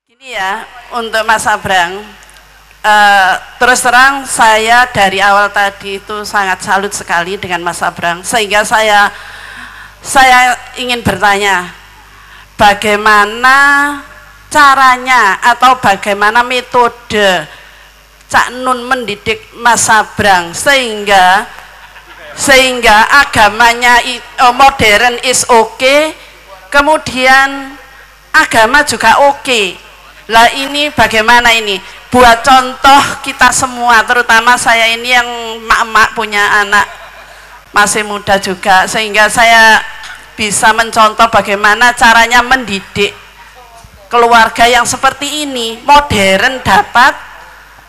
Gini ya, untuk Mas Abrang, terus terang saya dari awal tadi itu sangat salut sekali dengan Mas Abrang, sehingga saya ingin bertanya, bagaimana caranya atau bagaimana metode Cak Nun mendidik Mas Abrang sehingga agamanya modern is okay, kemudian agama juga oke. Lah ini bagaimana ini buat contoh kita semua, terutama saya ini yang mak-mak punya anak masih muda juga, sehingga saya bisa mencontoh bagaimana caranya mendidik keluarga yang seperti ini, modern dapat,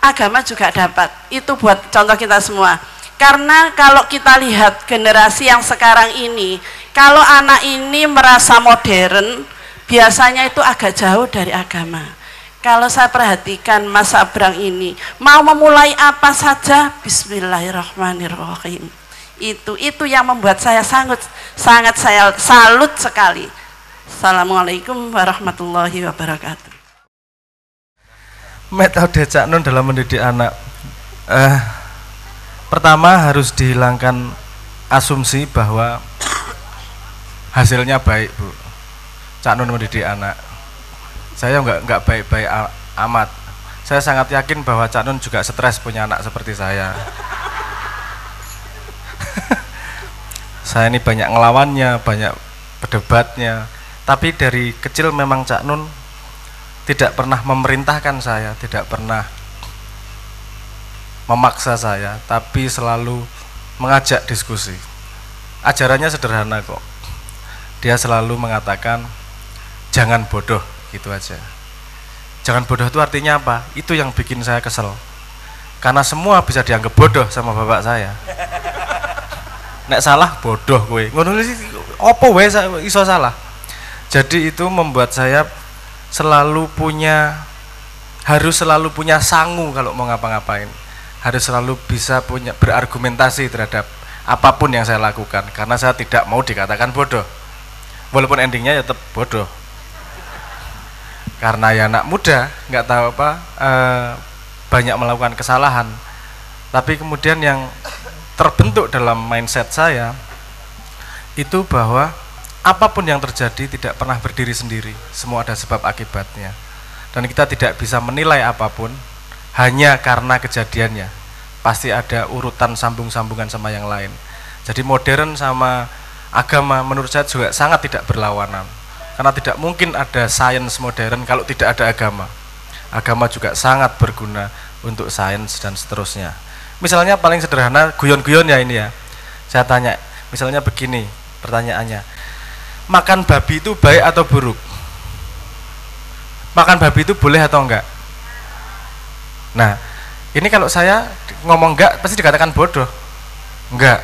agama juga dapat. Itu buat contoh kita semua. Karena kalau kita lihat generasi yang sekarang ini, kalau anak ini merasa modern, biasanya itu agak jauh dari agama. Kalau saya perhatikan Mas Abrang ini mau memulai apa saja bismillahirrahmanirrahim. Itu yang membuat saya sangat saya salut sekali. Assalamualaikum warahmatullahi wabarakatuh. Metode Cak Nun dalam mendidik anak, pertama harus dihilangkan asumsi bahwa hasilnya baik, Bu. Cak Nun mendidik anak, saya nggak baik-baik amat. Saya sangat yakin bahwa Cak Nun juga stres punya anak seperti saya. Saya ini banyak ngelawannya, banyak berdebatnya, tapi dari kecil memang Cak Nun tidak pernah memerintahkan saya, tidak pernah memaksa saya, tapi selalu mengajak diskusi. Ajarannya sederhana kok. Dia selalu mengatakan jangan bodoh, gitu aja. Jangan bodoh itu artinya apa? Itu yang bikin saya kesel. Karena semua bisa dianggap bodoh sama bapak saya. Nek salah bodoh kowe. Ngono sih opo wae iso salah. Jadi itu membuat saya harus selalu punya sangu kalau mau ngapa-ngapain. Harus selalu bisa berargumentasi terhadap apapun yang saya lakukan, karena saya tidak mau dikatakan bodoh. Walaupun endingnya ya tetap bodoh. Karena ya anak muda, nggak tahu apa, banyak melakukan kesalahan. Tapi kemudian yang terbentuk dalam mindset saya itu bahwa apapun yang terjadi tidak pernah berdiri sendiri, semua ada sebab akibatnya. Dan kita tidak bisa menilai apapun hanya karena kejadiannya. Pasti ada urutan sambung-sambungan sama yang lain. Jadi modern sama agama menurut saya juga sangat tidak berlawanan. Karena tidak mungkin ada sains modern kalau tidak ada agama. Agama juga sangat berguna untuk sains dan seterusnya. Misalnya paling sederhana, guyon-guyon ya ini ya. Saya tanya, misalnya begini pertanyaannya. Makan babi itu baik atau buruk? Makan babi itu boleh atau enggak? Nah, ini kalau saya ngomong enggak pasti dikatakan bodoh. Enggak.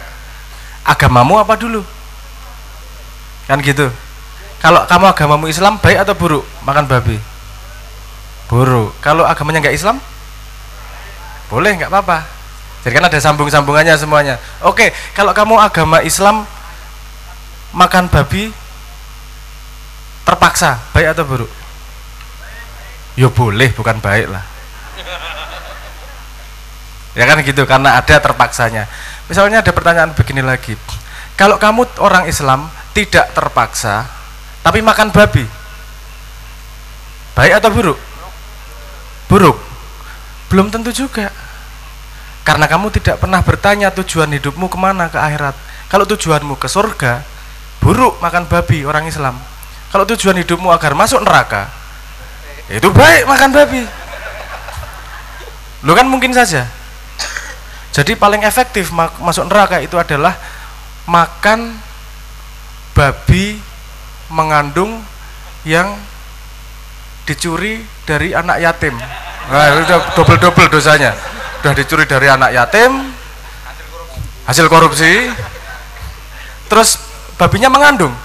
Agamamu apa dulu? Kan gitu. Kalau kamu agamamu Islam, baik atau buruk makan babi? Buruk. Kalau agamanya enggak Islam? Boleh, enggak apa-apa. Jadi kan ada sambung-sambungannya semuanya. Oke, kalau kamu agama Islam makan babi terpaksa, baik atau buruk? Ya boleh, bukan baik lah. Ya kan gitu, karena ada terpaksanya. Misalnya ada pertanyaan begini lagi. Kalau kamu orang Islam tidak terpaksa tapi makan babi, baik atau buruk? Buruk. Belum tentu juga. Karena kamu tidak pernah bertanya tujuan hidupmu kemana, ke akhirat. Kalau tujuanmu ke surga, buruk makan babi orang Islam. Kalau tujuan hidupmu agar masuk neraka, itu baik makan babi. Lo kan mungkin saja. Jadi paling efektif masuk neraka itu adalah makan babi mengandung yang dicuri dari anak yatim. Nah, itu double dosanya. Udah dicuri dari anak yatim, hasil korupsi, terus babinya mengandung.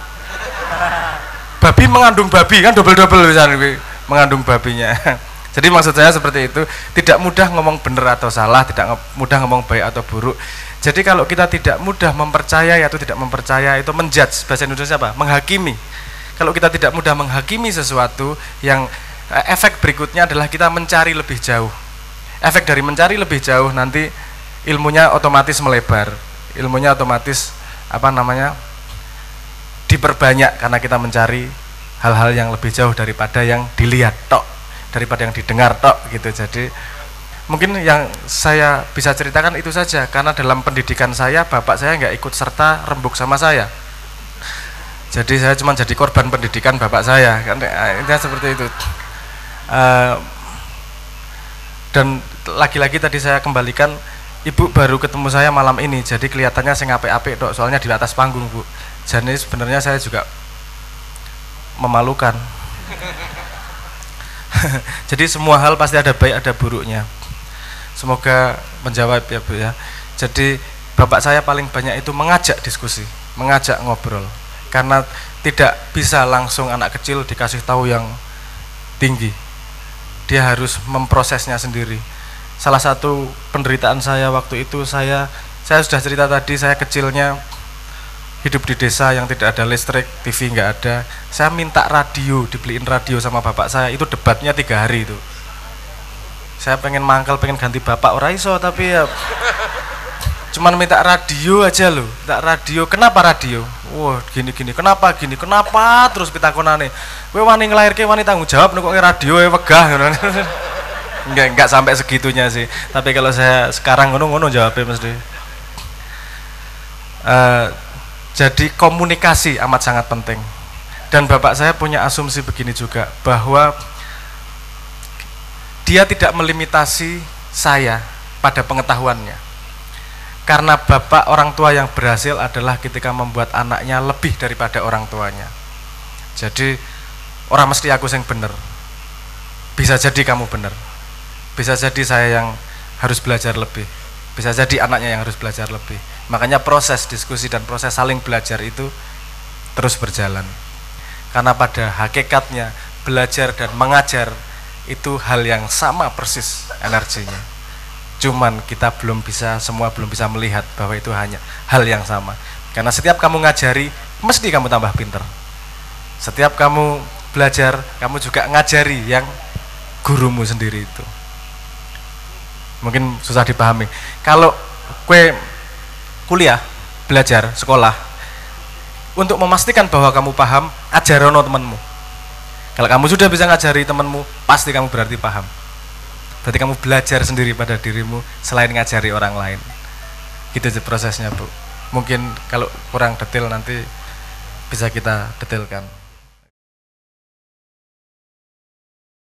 Babi mengandung babi, kan double misalnya mengandung babinya. Jadi maksud saya seperti itu, tidak mudah ngomong benar atau salah, tidak mudah ngomong baik atau buruk. Jadi kalau kita tidak mudah mempercayai atau tidak mempercaya, itu menjudge, bahasa Indonesia apa? Menghakimi. Kalau kita tidak mudah menghakimi sesuatu yang efek berikutnya adalah kita mencari lebih jauh. Efek dari mencari lebih jauh nanti ilmunya otomatis melebar, ilmunya otomatis diperbanyak karena kita mencari hal-hal yang lebih jauh daripada yang dilihat tok, daripada yang didengar tok gitu. Jadi mungkin yang saya bisa ceritakan itu saja, karena dalam pendidikan saya bapak saya nggak ikut serta rembuk sama saya. Jadi saya cuma jadi korban pendidikan bapak saya kan, intinya seperti itu. Dan lagi-lagi tadi saya kembalikan, ibu baru ketemu saya malam ini, jadi kelihatannya sing apik-apik dok, soalnya di atas panggung bu. Jadi sebenarnya saya juga memalukan. Jadi semua hal pasti ada baik ada buruknya. Semoga menjawab ya bu ya. Jadi bapak saya paling banyak itu mengajak diskusi, mengajak ngobrol, karena tidak bisa langsung anak kecil dikasih tahu yang tinggi, dia harus memprosesnya sendiri. Salah satu penderitaan saya waktu itu, saya sudah cerita tadi, saya kecilnya hidup di desa yang tidak ada listrik, TV nggak ada. Saya minta radio, dibeliin radio sama bapak saya, itu debatnya 3 hari itu. Saya pengen mangkel, pengen ganti bapak ora iso, tapi ya cuman minta radio aja loh, minta radio. Kenapa radio? Wah gini-gini, kenapa gini, kenapa terus pitakonane. Kowe wani nglairke, wani tanggung jawab nek kok radio wegah. Enggak sampai segitunya sih. Tapi kalau saya sekarang ngono jawabnya mesti. Jadi komunikasi amat sangat penting. Dan bapak saya punya asumsi begini juga, bahwa dia tidak melimitasi saya pada pengetahuannya. Karena bapak orang tua yang berhasil adalah ketika membuat anaknya lebih daripada orang tuanya. Jadi orang mesti aku yang bener. Bisa jadi kamu bener. Bisa jadi saya yang harus belajar lebih. Bisa jadi anaknya yang harus belajar lebih. Makanya proses diskusi dan proses saling belajar itu terus berjalan. Karena pada hakikatnya belajar dan mengajar itu hal yang sama persis energinya. Cuman kita semua belum bisa melihat bahwa itu hanya hal yang sama. Karena setiap kamu ngajari, mesti kamu tambah pinter. Setiap kamu belajar, kamu juga ngajari yang gurumu sendiri itu. Mungkin susah dipahami. Kalau kue kuliah, belajar, sekolah, untuk memastikan bahwa kamu paham, ajarono temanmu. Kalau kamu sudah bisa ngajari temanmu, pasti kamu berarti paham. Berarti kamu belajar sendiri pada dirimu selain ngajari orang lain. Gitu aja prosesnya bu. Mungkin kalau kurang detail nanti bisa kita detailkan.